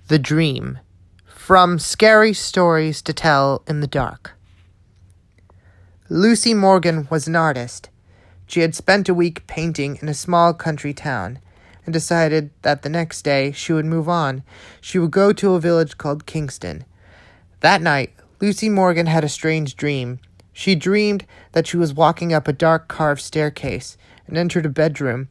The Dream. From Scary Stories to Tell in the Dark. Lucy Morgan was an artist. She had spent a week painting in a small country town and decided that the next day she would move on. She would go to a village called Kingston. That night, Lucy Morgan had a strange dream. She dreamed that she was walking up a dark carved staircase and entered a bedroom.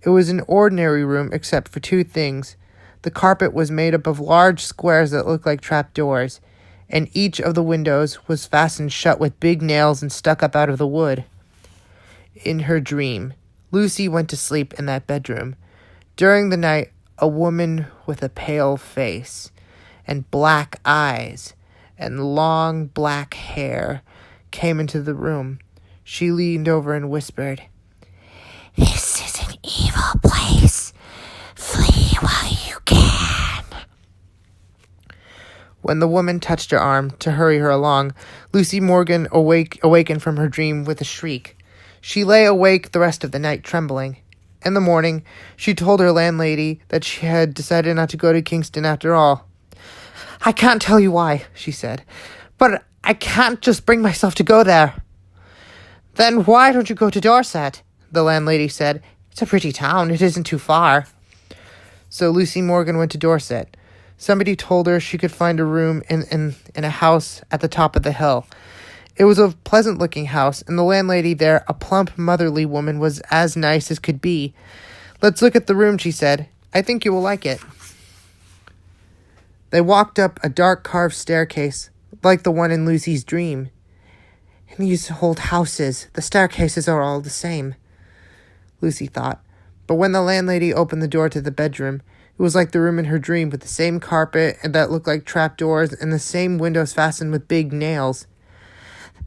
It was an ordinary room except for two things. The carpet was made up of large squares that looked like trapdoors, and each of the windows was fastened shut with big nails and stuck up out of the wood. In her dream, Lucy went to sleep in that bedroom. During the night, a woman with a pale face and black eyes and long black hair came into the room. She leaned over and whispered, "This is an evil place. Flee while you can." When the woman touched her arm to hurry her along, Lucy Morgan awakened from her dream with a shriek. She lay awake the rest of the night, trembling. In the morning, she told her landlady that she had decided not to go to Kingston after all. "I can't tell you why," she said, "but I can't just bring myself to go there." "Then why don't you go to Dorset?" the landlady said. "It's a pretty town. It isn't too far." So Lucy Morgan went to Dorset. Somebody told her she could find a room in a house at the top of the hill. It was a pleasant-looking house, and the landlady there, a plump, motherly woman, was as nice as could be. "Let's look at the room," she said. "I think you will like it." They walked up a dark carved staircase, like the one in Lucy's dream. "In these old houses, the staircases are all the same," Lucy thought. But when the landlady opened the door to the bedroom, it was like the room in her dream, with the same carpet and that looked like trapdoors and the same windows fastened with big nails.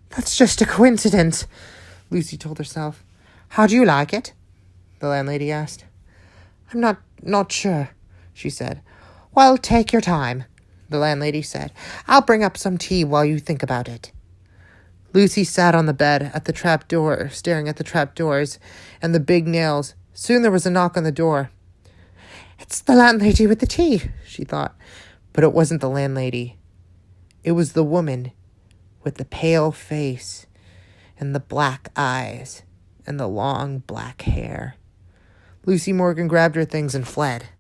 "That's just a coincidence," Lucy told herself. "How do you like it?" the landlady asked. "I'm not sure," she said. "Well, take your time," the landlady said. "I'll bring up some tea while you think about it." Lucy sat on the bed at the trapdoor, staring at the trapdoors and the big nails. Soon there was a knock on the door. "It's the landlady with the tea," she thought. But it wasn't the landlady. It was the woman with the pale face and the black eyes and the long black hair. Lucy Morgan grabbed her things and fled.